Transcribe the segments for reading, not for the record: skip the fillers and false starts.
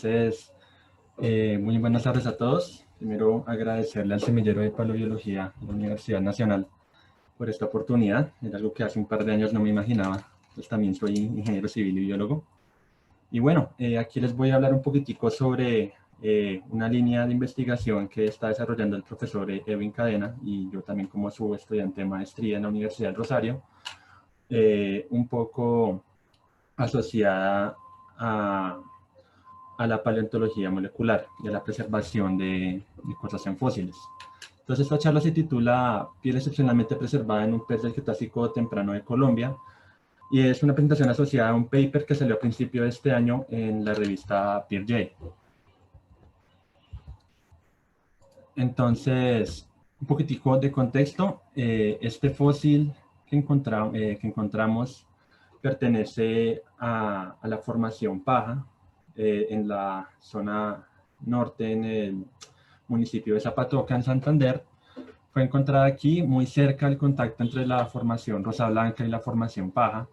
Entonces, muy buenas tardes a todos. Primero, agradecerle al Semillero de Paleobiología de la Universidad Nacional por esta oportunidad. Era algo que hace un par de años no me imaginaba. Pues también soy ingeniero civil y biólogo. Y bueno, aquí les voy a hablar un poquitico sobre una línea de investigación que está desarrollando el profesor Edwin Cadena y yo también como su estudiante de maestría en la Universidad del Rosario, un poco asociada a la paleontología molecular y a la preservación de cosas en fósiles. Entonces esta charla se titula Piel excepcionalmente preservada en un pez del Cretácico temprano de Colombia y es una presentación asociada a un paper que salió a principio de este año en la revista PeerJ. Entonces, un poquitico de contexto, este fósil que encontramos pertenece a la formación Paja en la zona norte, en el municipio de Zapatoca, en Santander. Fue encontrada aquí, muy cerca del contacto entre la formación Rosa Blanca y la formación Paja,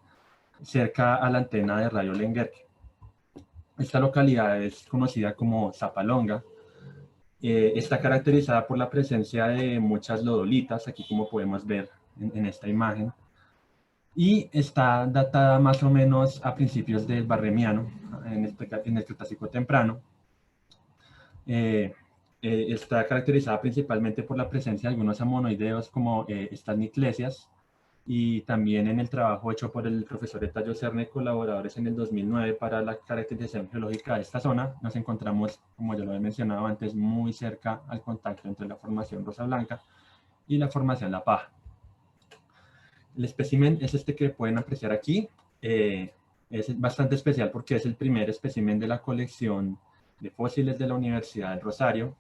cerca a la antena de Radio Lenguerque. Esta localidad es conocida como Zapalonga. Está caracterizada por la presencia de muchas lodolitas, aquí como podemos ver en esta imagen, y está datada más o menos a principios del Barremiano, en el Cretácico temprano. Está caracterizada principalmente por la presencia de algunos amonoideos como estas niclesias, y también en el trabajo hecho por el profesor Etayo Serna y colaboradores en el 2009 para la caracterización geológica de esta zona, nos encontramos, como ya lo he mencionado antes, muy cerca al contacto entre la formación Rosa Blanca y la formación La Paja. El espécimen es este que pueden apreciar aquí. Es bastante especial porque es el primer espécimen de la colección de fósiles de la Universidad del Rosario.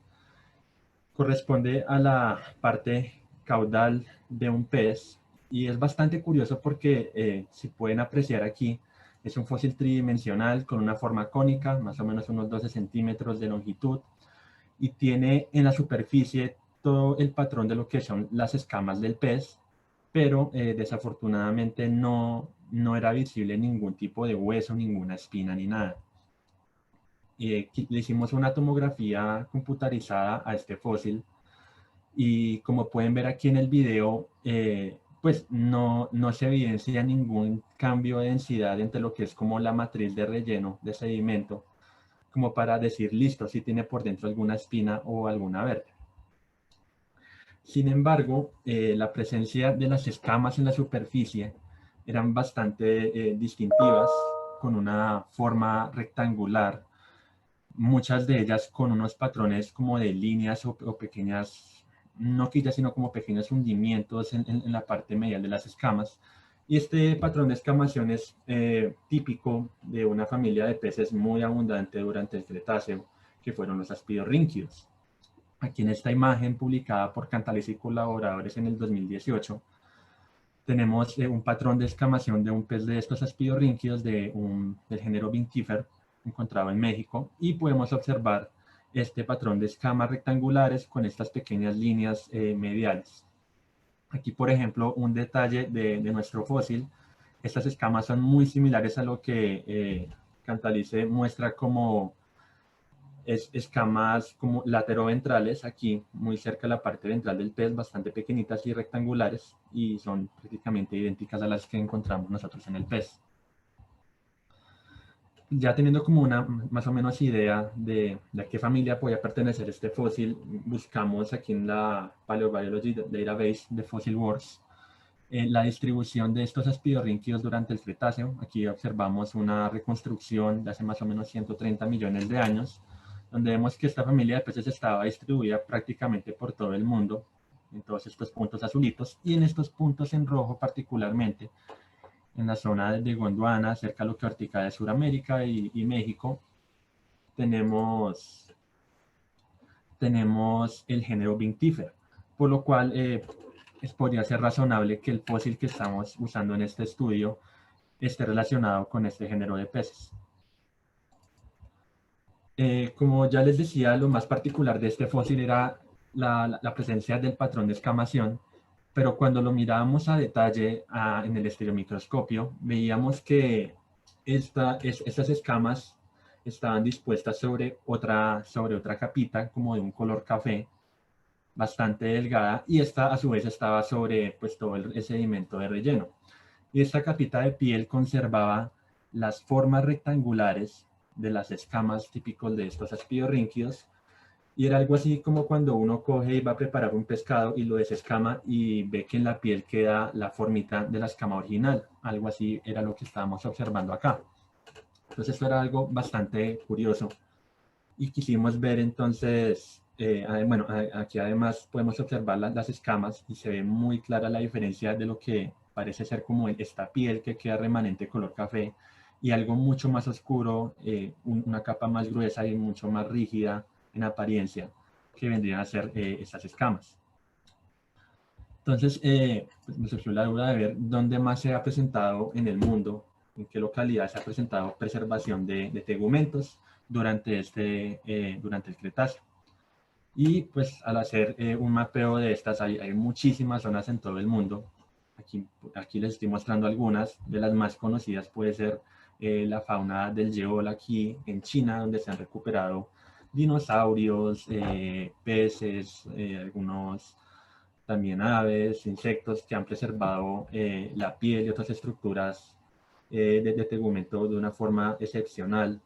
Corresponde a la parte caudal de un pez y es bastante curioso porque, si pueden apreciar aquí, es un fósil tridimensional con una forma cónica, más o menos unos 12 centímetros de longitud, y tiene en la superficie todo el patrón de lo que son las escamas del pez, pero desafortunadamente no era visible ningún tipo de hueso, ninguna espina ni nada. Le hicimos una tomografía computarizada a este fósil y como pueden ver aquí en el video, pues no se evidencia ningún cambio de densidad entre lo que es como la matriz de relleno de sedimento, como para decir, listo, si tiene por dentro alguna espina o alguna vértebra. Sin embargo, la presencia de las escamas en la superficie eran bastante distintivas, con una forma rectangular, muchas de ellas con unos patrones como de líneas o pequeñas, no quillas, sino como pequeños hundimientos en la parte medial de las escamas. Y este patrón de escamación es típico de una familia de peces muy abundante durante el Cretáceo, que fueron los aspidorrínquidos. Aquí en esta imagen publicada por Cantaliz y colaboradores en el 2018, tenemos un patrón de escamación de un pez de estos aspidorrínquidos del género Vinctifer, encontrado en México, y podemos observar este patrón de escamas rectangulares con estas pequeñas líneas mediales. Aquí, por ejemplo, un detalle de nuestro fósil. Estas escamas son muy similares a lo que Cantalice muestra como escamas como lateroventrales, aquí muy cerca de la parte ventral del pez, bastante pequeñitas y rectangulares, y son prácticamente idénticas a las que encontramos nosotros en el pez. Ya teniendo como una más o menos idea de a qué familia podía pertenecer este fósil, buscamos aquí en la Paleobiology Database de Fossil Wars la distribución de estos aspidorrínquidos durante el Cretáceo. Aquí observamos una reconstrucción de hace más o menos 130 millones de años, donde vemos que esta familia de peces estaba distribuida prácticamente por todo el mundo, en todos estos puntos azulitos, y en estos puntos en rojo particularmente, en la zona de Gondwana, cerca de lo que abarca de Sudamérica y México, tenemos el género Vinctifer, por lo cual podría ser razonable que el fósil que estamos usando en este estudio esté relacionado con este género de peces. Como ya les decía, lo más particular de este fósil era la presencia del patrón de escamación, pero cuando lo mirábamos a detalle en el estereomicroscopio, veíamos que estas escamas estaban dispuestas sobre otra capita como de un color café, bastante delgada, y esta a su vez estaba sobre pues todo el sedimento de relleno. Y esta capita de piel conservaba las formas rectangulares de las escamas típicos de estos aspiorrínquidos, y era algo así como cuando uno coge y va a preparar un pescado y lo desescama y ve que en la piel queda la formita de la escama original. Algo así era lo que estábamos observando acá. Entonces esto era algo bastante curioso. Y quisimos ver entonces, bueno, aquí además podemos observar las escamas y se ve muy clara la diferencia de lo que parece ser como esta piel que queda remanente color café y algo mucho más oscuro, una capa más gruesa y mucho más rígida en apariencia que vendrían a ser estas escamas. Entonces, pues me surgió la duda de ver dónde más se ha presentado en el mundo, en qué localidad se ha presentado preservación de tegumentos durante el Cretáceo. Y pues al hacer un mapeo de estas, hay muchísimas zonas en todo el mundo. Aquí les estoy mostrando algunas. De las más conocidas puede ser la fauna del Jeol aquí en China, donde se han recuperado dinosaurios, peces, algunos también aves, insectos que han preservado la piel y otras estructuras de tegumento de una forma excepcional.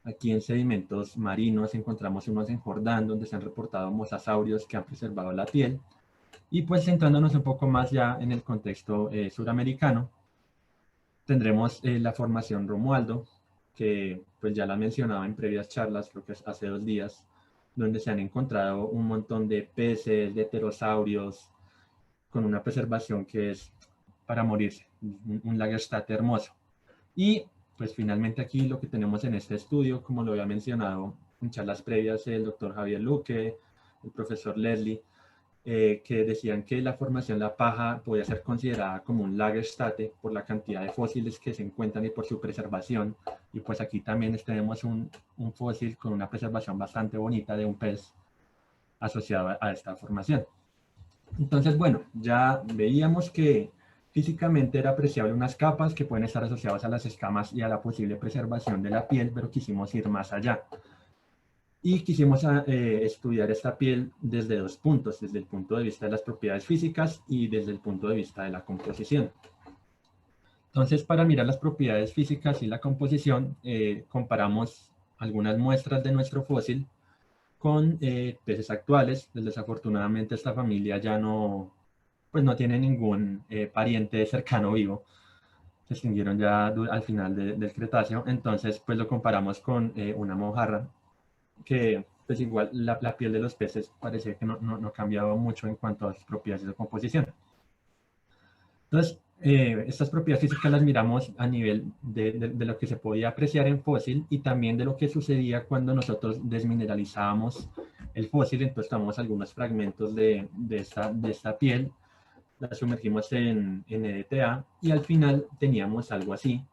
Aquí en sedimentos marinos encontramos unos en Jordán, donde se han reportado mosasaurios que han preservado la piel. Y pues centrándonos un poco más ya en el contexto suramericano, tendremos la formación Romualdo, que pues ya la mencionaba en previas charlas, creo que es hace 2 días, donde se han encontrado un montón de peces, de pterosaurios, con una preservación que es para morirse, un Lagerstätte hermoso. Y pues finalmente aquí lo que tenemos en este estudio, como lo había mencionado en charlas previas el doctor Javier Luque, el profesor Leslie, que decían que la formación La Paja podía ser considerada como un Lagerstätte por la cantidad de fósiles que se encuentran y por su preservación. Y pues aquí también tenemos un fósil con una preservación bastante bonita de un pez asociado a esta formación. Entonces, bueno, ya veíamos que físicamente era apreciable unas capas que pueden estar asociadas a las escamas y a la posible preservación de la piel, pero quisimos ir más allá. Y quisimos estudiar esta piel desde 2 puntos, desde el punto de vista de las propiedades físicas y desde el punto de vista de la composición. Entonces, para mirar las propiedades físicas y la composición, comparamos algunas muestras de nuestro fósil con peces actuales. Desafortunadamente esta familia ya pues no tiene ningún pariente cercano vivo. Se extinguieron ya al final del Cretáceo. Entonces pues lo comparamos con una mojarra que pues igual la piel de los peces parece que no ha cambiado mucho en cuanto a sus propiedades de composición. Entonces, estas propiedades físicas las miramos a nivel de lo que se podía apreciar en fósil y también de lo que sucedía cuando nosotros desmineralizábamos el fósil. Entonces tomamos algunos fragmentos de esta piel, la sumergimos en EDTA y al final teníamos algo así,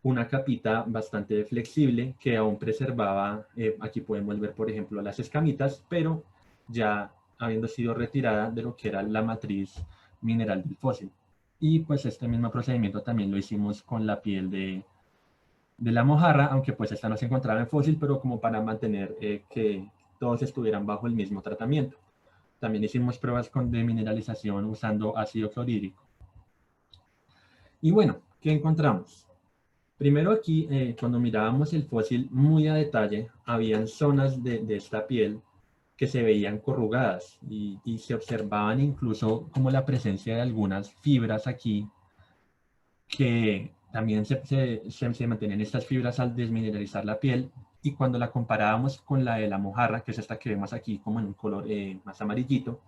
una capita bastante flexible que aún preservaba, aquí podemos ver por ejemplo las escamitas, pero ya habiendo sido retirada de lo que era la matriz mineral del fósil. Y pues este mismo procedimiento también lo hicimos con la piel de la mojarra, aunque pues esta no se encontraba en fósil, pero como para mantener que todos estuvieran bajo el mismo tratamiento. También hicimos pruebas de mineralización usando ácido clorhídrico. Y bueno, ¿qué encontramos? Primero aquí, cuando mirábamos el fósil muy a detalle, habían zonas de esta piel que se veían corrugadas y se observaban incluso como la presencia de algunas fibras aquí que también se mantenían estas fibras al desmineralizar la piel, y cuando la comparábamos con la de la mojarra, que es esta que vemos aquí como en un color más amarillito,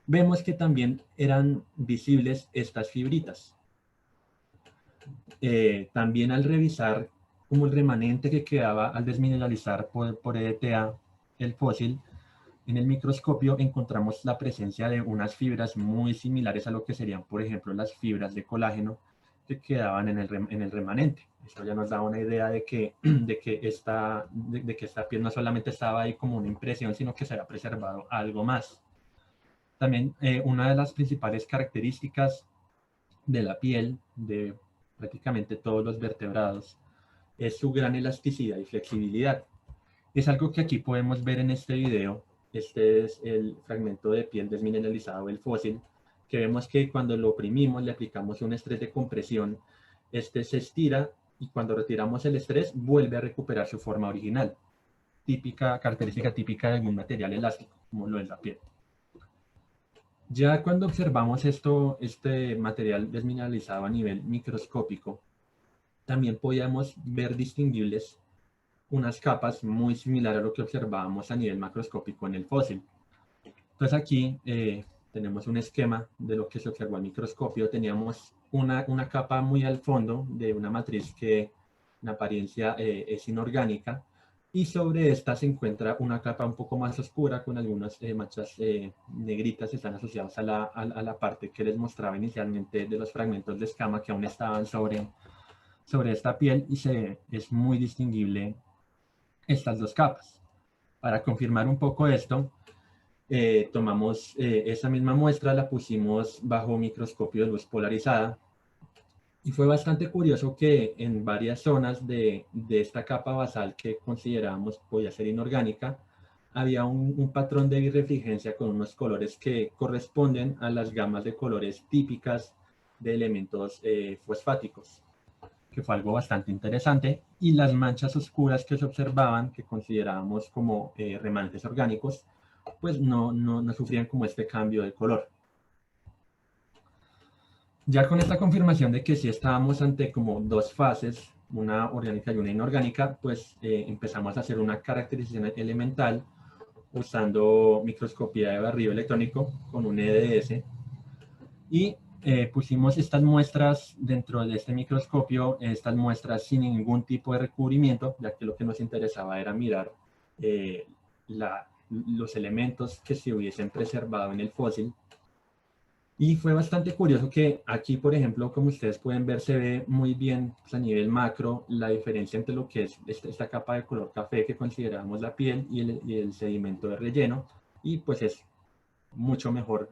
vemos que también eran visibles estas fibritas. También al revisar como el remanente que quedaba al desmineralizar por EDTA el fósil, en el microscopio encontramos la presencia de unas fibras muy similares a lo que serían, por ejemplo, las fibras de colágeno que quedaban en el remanente. Esto ya nos da una idea de que, esta piel no solamente estaba ahí como una impresión, sino que se había preservado algo más. También una de las principales características de la piel de prácticamente todos los vertebrados es su gran elasticidad y flexibilidad. Es algo que aquí podemos ver en este video. Este es el fragmento de piel desmineralizado del fósil, que vemos que cuando lo oprimimos, le aplicamos un estrés de compresión, este se estira y cuando retiramos el estrés vuelve a recuperar su forma original, característica típica de algún material elástico, como lo es la piel. Ya cuando observamos este material desmineralizado a nivel microscópico, también podíamos ver distinguibles unas capas muy similares a lo que observábamos a nivel macroscópico en el fósil. Entonces aquí tenemos un esquema de lo que se observó al microscopio. Teníamos una capa muy al fondo de una matriz que en apariencia es inorgánica, y sobre esta se encuentra una capa un poco más oscura con algunas manchas negritas que están asociadas a la parte que les mostraba inicialmente de los fragmentos de escama que aún estaban sobre esta piel, y es muy distinguible estas dos capas. Para confirmar un poco esto, tomamos esa misma muestra, la pusimos bajo microscopio de luz polarizada, y fue bastante curioso que en varias zonas de esta capa basal que considerábamos podía ser inorgánica, había un patrón de birrefringencia con unos colores que corresponden a las gamas de colores típicas de elementos fosfáticos, que fue algo bastante interesante. Y las manchas oscuras que se observaban, que considerábamos como remanentes orgánicos, pues no sufrían como este cambio de color. Ya con esta confirmación de que sí estábamos ante como dos fases, una orgánica y una inorgánica, pues empezamos a hacer una caracterización elemental usando microscopía de barrido electrónico con un EDS, y pusimos estas muestras dentro de este microscopio, estas muestras sin ningún tipo de recubrimiento, ya que lo que nos interesaba era mirar los elementos que se hubiesen preservado en el fósil. Y fue bastante curioso que aquí, por ejemplo, como ustedes pueden ver, se ve muy bien pues, a nivel macro la diferencia entre lo que es esta capa de color café que consideramos la piel y el sedimento de relleno, y pues es mucho mejor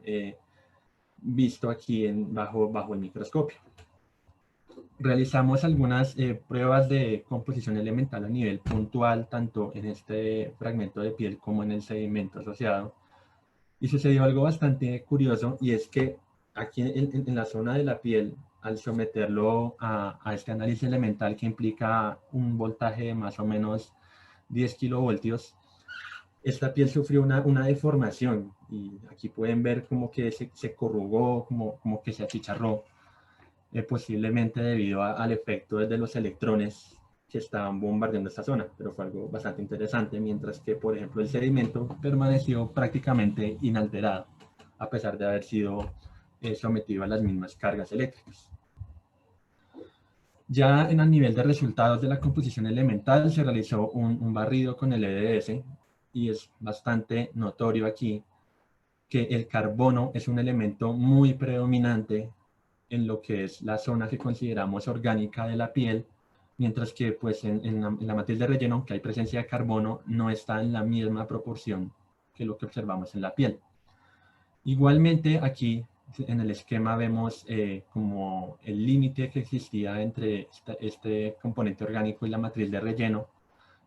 visto aquí bajo el microscopio. Realizamos algunas pruebas de composición elemental a nivel puntual, tanto en este fragmento de piel como en el sedimento asociado. Y sucedió algo bastante curioso, y es que aquí en la zona de la piel, al someterlo a este análisis elemental que implica un voltaje de más o menos 10 kilovoltios, esta piel sufrió una deformación, y aquí pueden ver como que se corrugó, como que se achicharró, posiblemente debido al efecto de los electrones que estaban bombardeando esta zona, pero fue algo bastante interesante, mientras que, por ejemplo, el sedimento permaneció prácticamente inalterado, a pesar de haber sido sometido a las mismas cargas eléctricas. Ya en el nivel de resultados de la composición elemental se realizó un barrido con el EDS, y es bastante notorio aquí que el carbono es un elemento muy predominante en lo que es la zona que consideramos orgánica de la piel, mientras que pues en la matriz de relleno, aunque hay presencia de carbono, no está en la misma proporción que lo que observamos en la piel. Igualmente aquí en el esquema vemos como el límite que existía entre este componente orgánico y la matriz de relleno,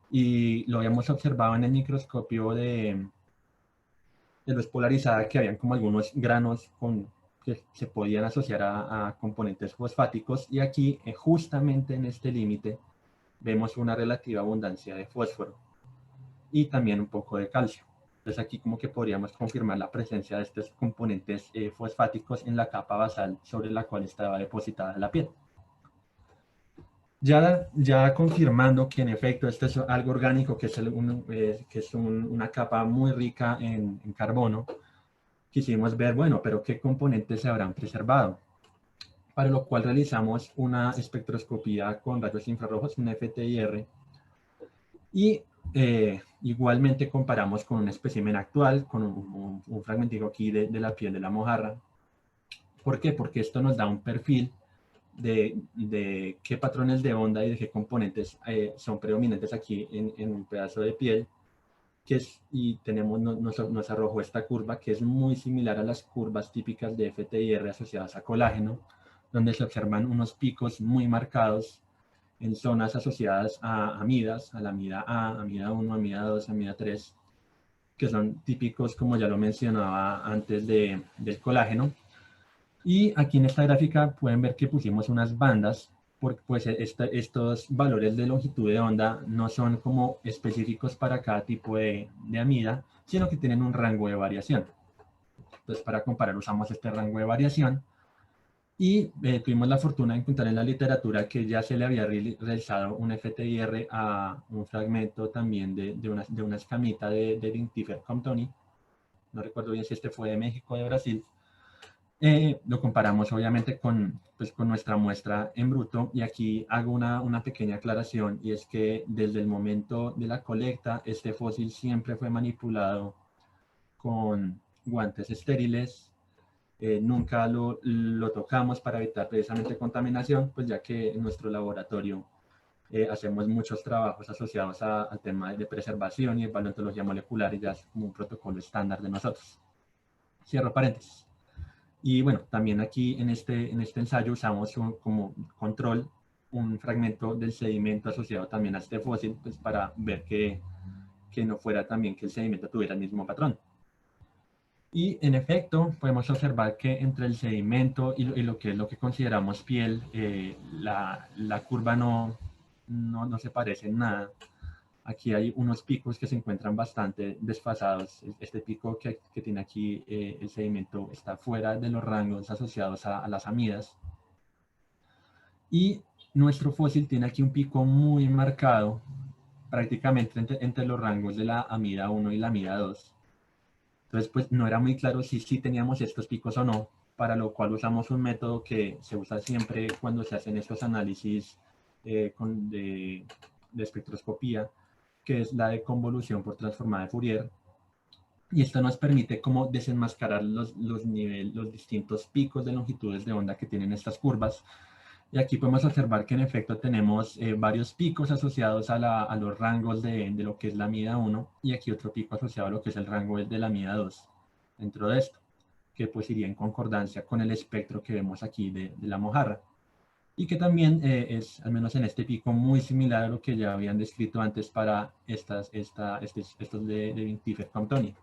y lo habíamos observado en el microscopio de luz polarizada, que habían como algunos granos que se podían asociar a componentes fosfáticos, y aquí justamente en este límite vemos una relativa abundancia de fósforo y también un poco de calcio. Entonces aquí como que podríamos confirmar la presencia de estos componentes fosfáticos en la capa basal sobre la cual estaba depositada la piel. Ya confirmando que en efecto esto es algo orgánico, que es una capa muy rica en carbono, quisimos ver, bueno, pero qué componentes se habrán preservado, para lo cual realizamos una espectroscopía con rayos infrarrojos, un FTIR, y igualmente comparamos con un espécimen actual, con un fragmentico aquí de la piel de la mojarra. ¿Por qué? Porque esto nos da un perfil de qué patrones de onda y de qué componentes son predominantes aquí en un pedazo de piel, y nos arrojó esta curva que es muy similar a las curvas típicas de FTIR asociadas a colágeno, donde se observan unos picos muy marcados en zonas asociadas a amidas, a la amida A, amida 1, amida 2, amida 3, que son típicos, como ya lo mencionaba antes, del colágeno. Y aquí en esta gráfica pueden ver que pusimos unas bandas, porque pues estos valores de longitud de onda no son como específicos para cada tipo de amida, sino que tienen un rango de variación. Entonces, para comparar, usamos este rango de variación. Y tuvimos la fortuna de encontrar en la literatura que ya se le había realizado un FTIR a un fragmento también de una escamita de Vinctifer comptoni. No recuerdo bien si este fue de México o de Brasil. Lo comparamos obviamente pues, con nuestra muestra en bruto, y aquí hago una pequeña aclaración, y es que desde el momento de la colecta este fósil siempre fue manipulado con guantes estériles. Nunca lo tocamos para evitar precisamente contaminación, pues ya que en nuestro laboratorio hacemos muchos trabajos asociados al tema de preservación y de paleontología molecular, y ya es como un protocolo estándar de nosotros. Cierro paréntesis. Y bueno, también aquí en este ensayo usamos como control un fragmento del sedimento asociado también a este fósil, pues para ver que no fuera también que el sedimento tuviera el mismo patrón. Y en efecto, podemos observar que entre el sedimento y lo que es lo que consideramos piel, la curva no se parece en nada. Aquí hay unos picos que se encuentran bastante desfasados. Este pico que tiene aquí el sedimento está fuera de los rangos asociados a las amidas. Y nuestro fósil tiene aquí un pico muy marcado, prácticamente entre los rangos de la amida 1 y la amida 2. Entonces, pues no era muy claro si sí teníamos estos picos o no, para lo cual usamos un método que se usa siempre cuando se hacen estos análisis de espectroscopía, que es la de convolución por transformada de Fourier. Y esto nos permite como desenmascarar los distintos picos de longitudes de onda que tienen estas curvas. Y aquí podemos observar que en efecto tenemos varios picos asociados a los rangos de lo que es la amida 1, y aquí otro pico asociado a lo que es el rango de la amida 2 dentro de esto, que pues iría en concordancia con el espectro que vemos aquí de la mojarra, y que también es, al menos en este pico, muy similar a lo que ya habían descrito antes para estos de Vinctifer comptoni.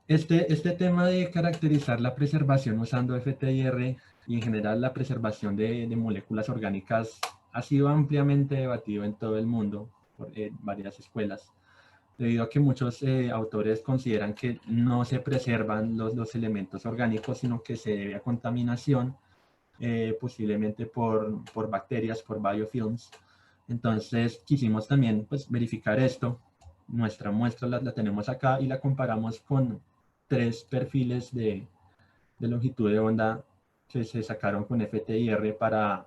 Este tema de caracterizar la preservación usando FTIR y en general la preservación de moléculas orgánicas ha sido ampliamente debatido en todo el mundo por varias escuelas, debido a que muchos autores consideran que no se preservan los elementos orgánicos, sino que se debe a contaminación, posiblemente por bacterias, por biofilms. Entonces quisimos también pues, verificar esto. Nuestra muestra la tenemos acá y la comparamos con 3 perfiles de longitud de onda que se sacaron con FTIR para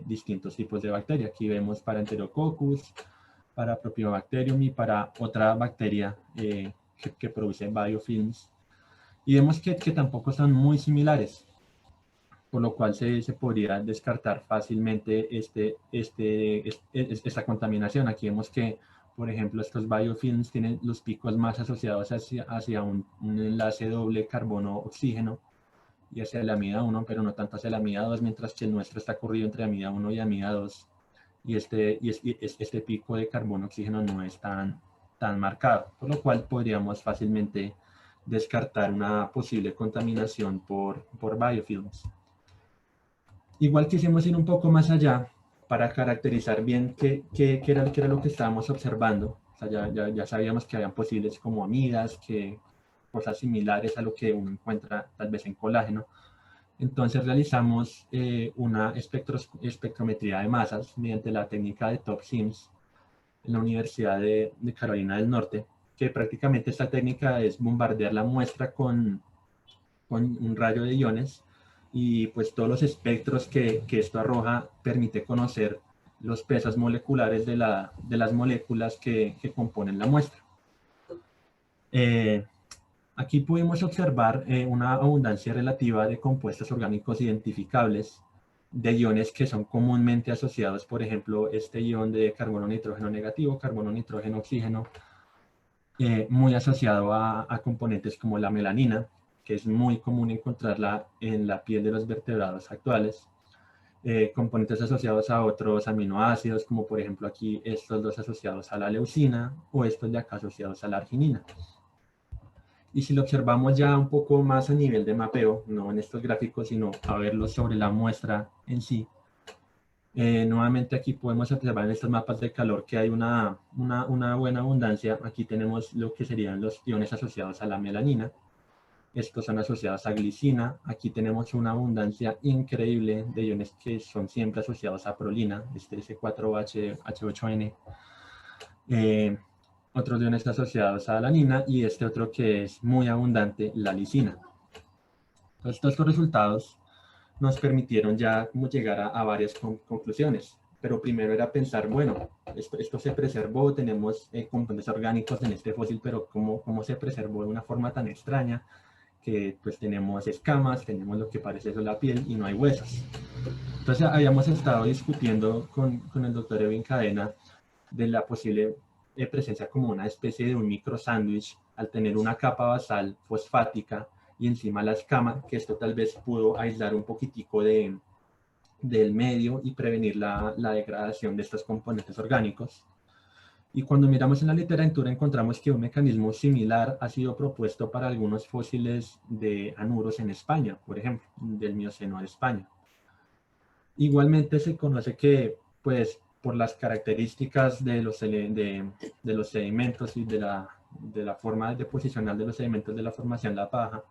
distintos tipos de bacterias. Aquí vemos para Enterococcus, para Propionibacterium y para otra bacteria que produce biofilms. Y vemos que tampoco son muy similares, por lo cual se podría descartar fácilmente esta contaminación. Aquí vemos que, por ejemplo, estos biofilms tienen los picos más asociados hacia un enlace doble carbono-oxígeno y hacia la amida 1, pero no tanto hacia la amida 2, mientras que el nuestro está corrido entre amida 1 y amida 2. Y este pico de carbono-oxígeno no es tan marcado, por lo cual podríamos fácilmente descartar una posible contaminación por biofilms. Igual quisimos ir un poco más allá para caracterizar bien qué era lo que estábamos observando. O sea, ya sabíamos que habían posibles como amidas, cosas similares a lo que uno encuentra tal vez en colágeno. Entonces realizamos una espectrometría de masas mediante la técnica de TOP-SIMS en la Universidad de Carolina del Norte, que prácticamente esta técnica es bombardear la muestra con un rayo de iones, y pues todos los espectros que esto arroja permite conocer los pesos moleculares de las moléculas que componen la muestra. Aquí pudimos observar una abundancia relativa de compuestos orgánicos identificables, de iones que son comúnmente asociados, por ejemplo, este ion de carbono nitrógeno negativo, carbono nitrógeno oxígeno, muy asociado a componentes como la melanina, que es muy común encontrarla en la piel de los vertebrados actuales. componentes asociados a otros aminoácidos, como por ejemplo aquí estos dos asociados a la leucina o estos de acá asociados a la arginina. Y si lo observamos ya un poco más a nivel de mapeo, no en estos gráficos, sino a verlo sobre la muestra en sí, nuevamente aquí podemos observar en estos mapas de calor que hay una buena abundancia. Aquí tenemos lo que serían los iones asociados a la melanina. Estos son asociados a glicina. Aquí tenemos una abundancia increíble de iones que son siempre asociados a prolina, este S4H8N. Otros iones asociados a la alanina y este otro que es muy abundante, la lisina. Entonces, todos estos resultados nos permitieron ya como llegar a varias conclusiones. Pero primero era pensar, bueno, esto se preservó, tenemos componentes orgánicos en este fósil, pero ¿cómo se preservó de una forma tan extraña? Que pues tenemos escamas, tenemos lo que parece eso la piel y no hay huesos. Entonces habíamos estado discutiendo con el doctor Edwin Cadena de la posible presencia como una especie de un micro sándwich al tener una capa basal fosfática y encima la escama, que esto tal vez pudo aislar un poquitico del medio y prevenir la degradación de estos componentes orgánicos. Y cuando miramos en la literatura encontramos que un mecanismo similar ha sido propuesto para algunos fósiles de anuros en España, por ejemplo, del Mioceno de España. Igualmente se conoce que, pues, por las características de los sedimentos y de la forma de posicionar de los sedimentos de la formación La Paja,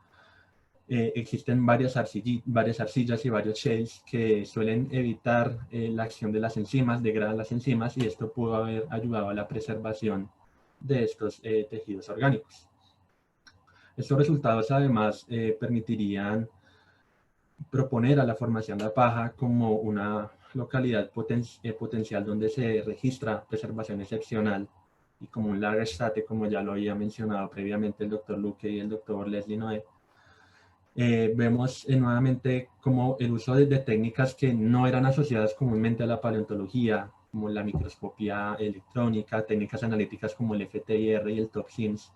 existen varias arcillas y varios shales que suelen evitar la acción de las enzimas, degradan las enzimas y esto pudo haber ayudado a la preservación de estos tejidos orgánicos. Estos resultados además permitirían proponer a la formación de La Paja como una localidad potencial donde se registra preservación excepcional y como un large state, como ya lo había mencionado previamente el doctor Luque y el doctor Leslie Noé. Vemos nuevamente como el uso de técnicas que no eran asociadas comúnmente a la paleontología, como la microscopía electrónica, técnicas analíticas como el FTIR y el TOPSIMS,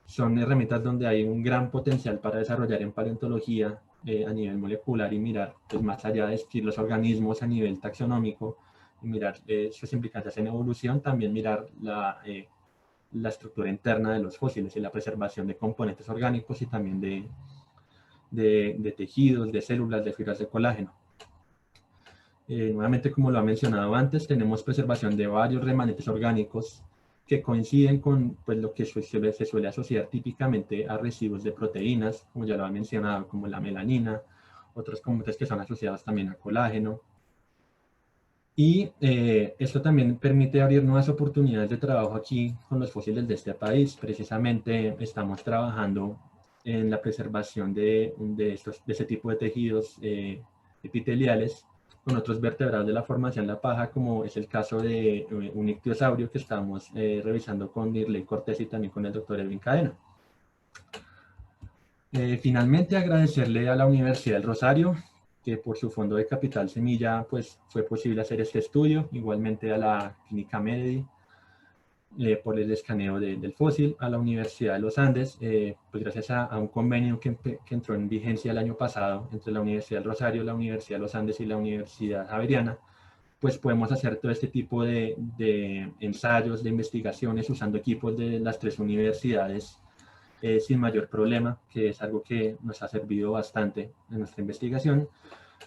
son herramientas donde hay un gran potencial para desarrollar en paleontología a nivel molecular y mirar pues, más allá de escribir los organismos a nivel taxonómico y mirar sus implicancias en evolución, también mirar la estructura interna de los fósiles y la preservación de componentes orgánicos y también de tejidos, de células, de fibras de colágeno. Nuevamente, como lo ha mencionado antes, tenemos preservación de varios remanentes orgánicos que coinciden con pues, lo que se suele asociar típicamente a residuos de proteínas, como ya lo ha mencionado, como la melanina, otros componentes que son asociados también a colágeno. Y esto también permite abrir nuevas oportunidades de trabajo aquí con los fósiles de este país. Precisamente estamos trabajando en la preservación de este tipo de tejidos epiteliales con otros vertebrados de la formación La Paja, como es el caso de un ictiosaurio que estamos revisando con Nirley Cortés y también con el doctor Edwin Cadena. Finalmente, agradecerle a la Universidad del Rosario, que por su fondo de Capital Semilla, pues fue posible hacer este estudio, igualmente a la Clínica Mededi, por el escaneo del fósil, a la Universidad de los Andes, pues gracias a un convenio que entró en vigencia el año pasado entre la Universidad del Rosario, la Universidad de los Andes y la Universidad Javeriana, pues podemos hacer todo este tipo de ensayos, de investigaciones, usando equipos de las tres universidades sin mayor problema, que es algo que nos ha servido bastante en nuestra investigación.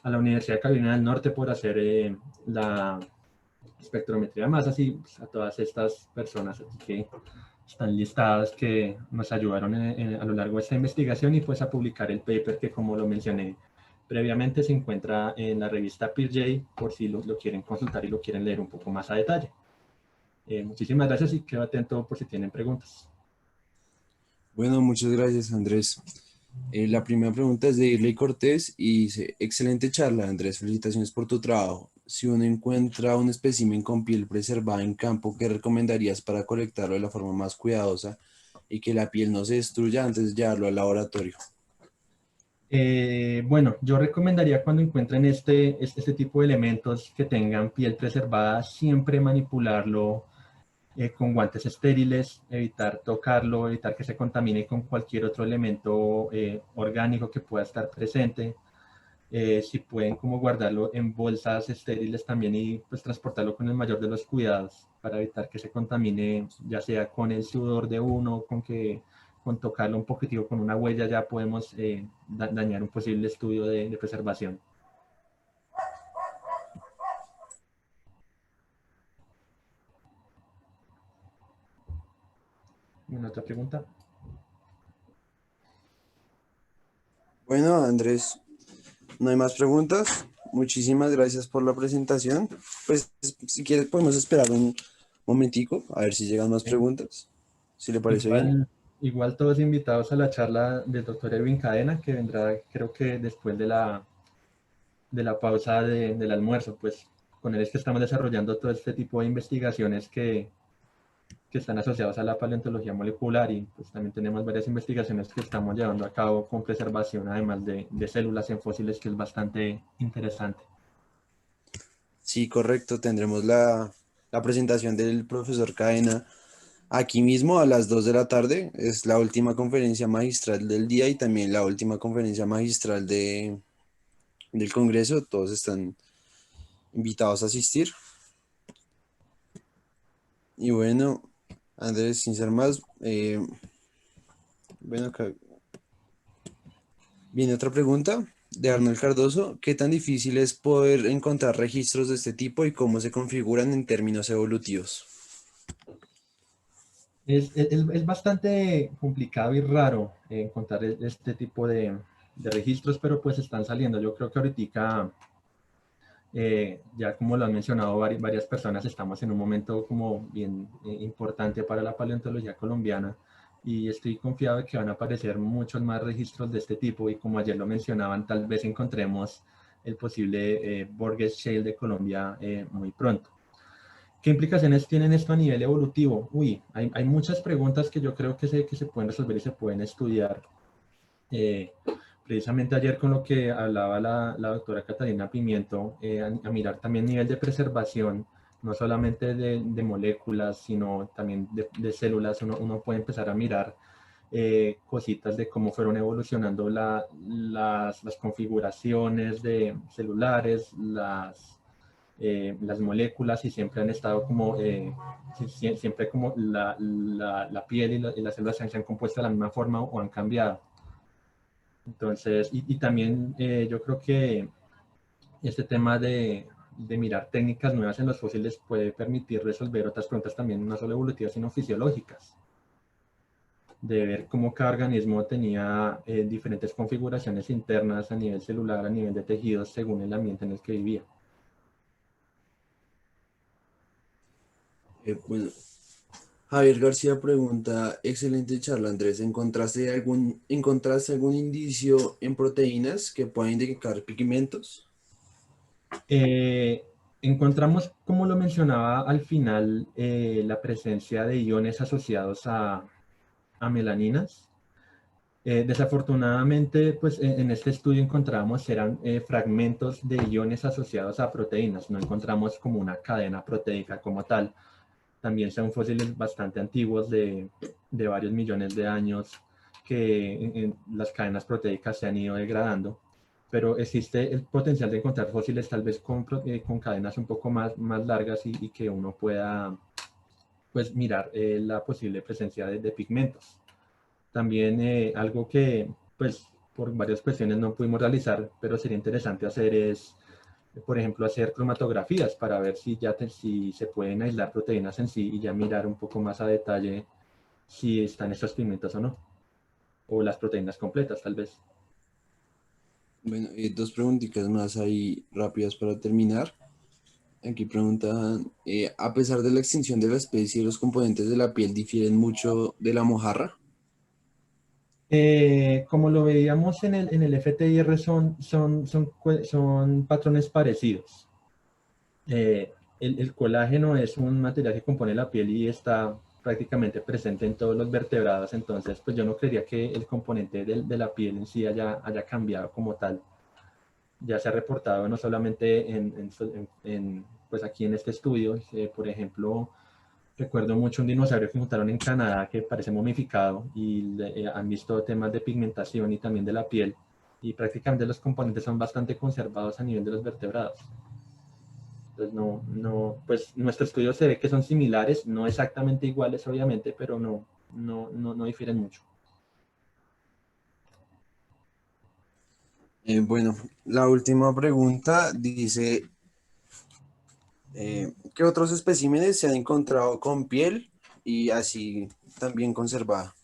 A la Universidad de Carolina del Norte por hacer la espectrometría de masas y pues, a todas estas personas que están listadas que nos ayudaron a lo largo de esta investigación y pues a publicar el paper que, como lo mencioné previamente, se encuentra en la revista PeerJ por si lo quieren consultar y lo quieren leer un poco más a detalle. Muchísimas gracias y quedo atento por si tienen preguntas. Bueno, muchas gracias, Andrés. La primera pregunta es de Irley Cortés y dice, excelente charla, Andrés, felicitaciones por tu trabajo. Si uno encuentra un espécimen con piel preservada en campo, ¿qué recomendarías para colectarlo de la forma más cuidadosa y que la piel no se destruya antes de llevarlo al laboratorio? Bueno, yo recomendaría cuando encuentren este tipo de elementos que tengan piel preservada, siempre manipularlo con guantes estériles, evitar tocarlo, evitar que se contamine con cualquier otro elemento orgánico que pueda estar presente. si pueden como guardarlo en bolsas estériles también y pues transportarlo con el mayor de los cuidados para evitar que se contamine, ya sea con el sudor de uno, con tocarlo un poquitico con una huella ya podemos dañar un posible estudio de preservación. ¿Una otra pregunta? Bueno, Andrés, no hay más preguntas. Muchísimas gracias por la presentación. Pues si quieres podemos esperar un momentico a ver si llegan más Eh, preguntas. Si le parece bien. igual, igual todos invitados a la charla del doctor Edwin Cadena, que vendrá creo que después de la pausa del almuerzo, pues con él es que estamos desarrollando todo este tipo de investigaciones que están asociados a la paleontología molecular y pues también tenemos varias investigaciones que estamos llevando a cabo con preservación, además de células en fósiles, que es bastante interesante. Sí, correcto. Tendremos la presentación del profesor Cadena aquí mismo a las 2 de la tarde. Es la última conferencia magistral del día y también la última conferencia magistral del Congreso. Todos están invitados a asistir. Y bueno, Andrés, sin ser más, bueno, acá viene otra pregunta de Arnold Cardoso. ¿Qué tan difícil es poder encontrar registros de este tipo y cómo se configuran en términos evolutivos? Es bastante complicado y raro encontrar este tipo de registros, pero pues están saliendo. Yo creo que ahorita, ya como lo han mencionado varias personas, estamos en un momento como bien importante para la paleontología colombiana y estoy confiado de que van a aparecer muchos más registros de este tipo y como ayer lo mencionaban, tal vez encontremos el posible Borges Shale de Colombia muy pronto. ¿Qué implicaciones tienen esto a nivel evolutivo? Uy, hay muchas preguntas que yo creo que se pueden resolver y se pueden estudiar. Eh, Precisamente ayer con lo que hablaba la doctora Catalina Pimiento, a mirar también nivel de preservación, no solamente de moléculas, sino también de células, uno puede empezar a mirar cositas de cómo fueron evolucionando las configuraciones de celulares, las moléculas y siempre han estado como, siempre como la piel y las células se han compuesto de la misma forma o han cambiado. Entonces, y también yo creo que este tema de mirar técnicas nuevas en los fósiles puede permitir resolver otras preguntas también, no solo evolutivas, sino fisiológicas, de ver cómo cada organismo tenía diferentes configuraciones internas a nivel celular, a nivel de tejidos, según el ambiente en el que vivía. Bueno, Javier García pregunta, excelente charla, Andrés. ¿Encontraste algún indicio en proteínas que puedan indicar pigmentos? Eh, Encontramos, como lo mencionaba al final, la presencia de iones asociados a melaninas. Desafortunadamente, pues en este estudio encontramos eran fragmentos de iones asociados a proteínas, no encontramos como una cadena proteica como tal. También son fósiles bastante antiguos de varios millones de años que las cadenas proteicas se han ido degradando, pero existe el potencial de encontrar fósiles tal vez con cadenas un poco más largas y que uno pueda pues mirar la posible presencia de pigmentos. También algo que, pues, por varias cuestiones no pudimos realizar, pero sería interesante hacer es, por ejemplo, hacer cromatografías para ver si se pueden aislar proteínas en sí y ya mirar un poco más a detalle si están estos pigmentos o no, o las proteínas completas, tal vez. Bueno, dos preguntitas más ahí rápidas para terminar. Aquí preguntan, a pesar de la extinción de la especie, los componentes de la piel difieren mucho de la mojarra. Como lo veíamos en el FTIR, son patrones parecidos. El colágeno es un material que compone la piel y está prácticamente presente en todos los vertebrados, entonces pues yo no creería que el componente de la piel en sí haya cambiado como tal. Ya se ha reportado no solamente pues aquí en este estudio, por ejemplo, recuerdo mucho un dinosaurio que encontraron en Canadá que parece momificado y han visto temas de pigmentación y también de la piel. y prácticamente los componentes son bastante conservados a nivel de los vertebrados. Entonces, pues nuestro estudio se ve que son similares, no exactamente iguales, obviamente, pero no difieren mucho. Bueno, la última pregunta dice, ¿qué otros especímenes se han encontrado con piel y así también conservada?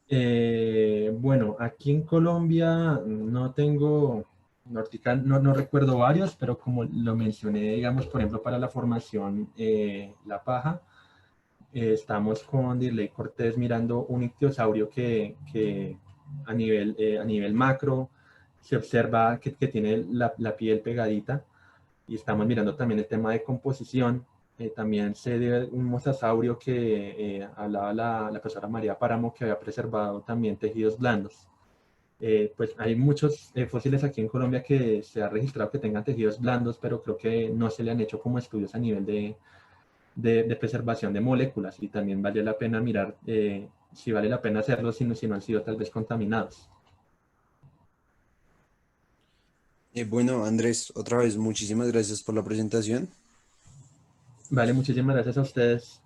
Bueno, aquí en Colombia no tengo, no recuerdo varios, pero como lo mencioné, digamos, por ejemplo, para la formación La Paja, estamos con Dirley Cortés mirando un ictiosaurio que a nivel macro se observa que tiene la piel pegadita, y estamos mirando también el tema de composición. También se dio un mosasaurio que hablaba la profesora María Páramo, que había preservado también tejidos blandos. Pues hay muchos fósiles aquí en Colombia que se ha registrado que tengan tejidos blandos, pero creo que no se le han hecho como estudios a nivel de preservación de moléculas, y también vale la pena mirar si vale la pena hacerlo si no han sido tal vez contaminados. Bueno, Andrés, otra vez muchísimas gracias por la presentación. Vale, muchísimas gracias a ustedes.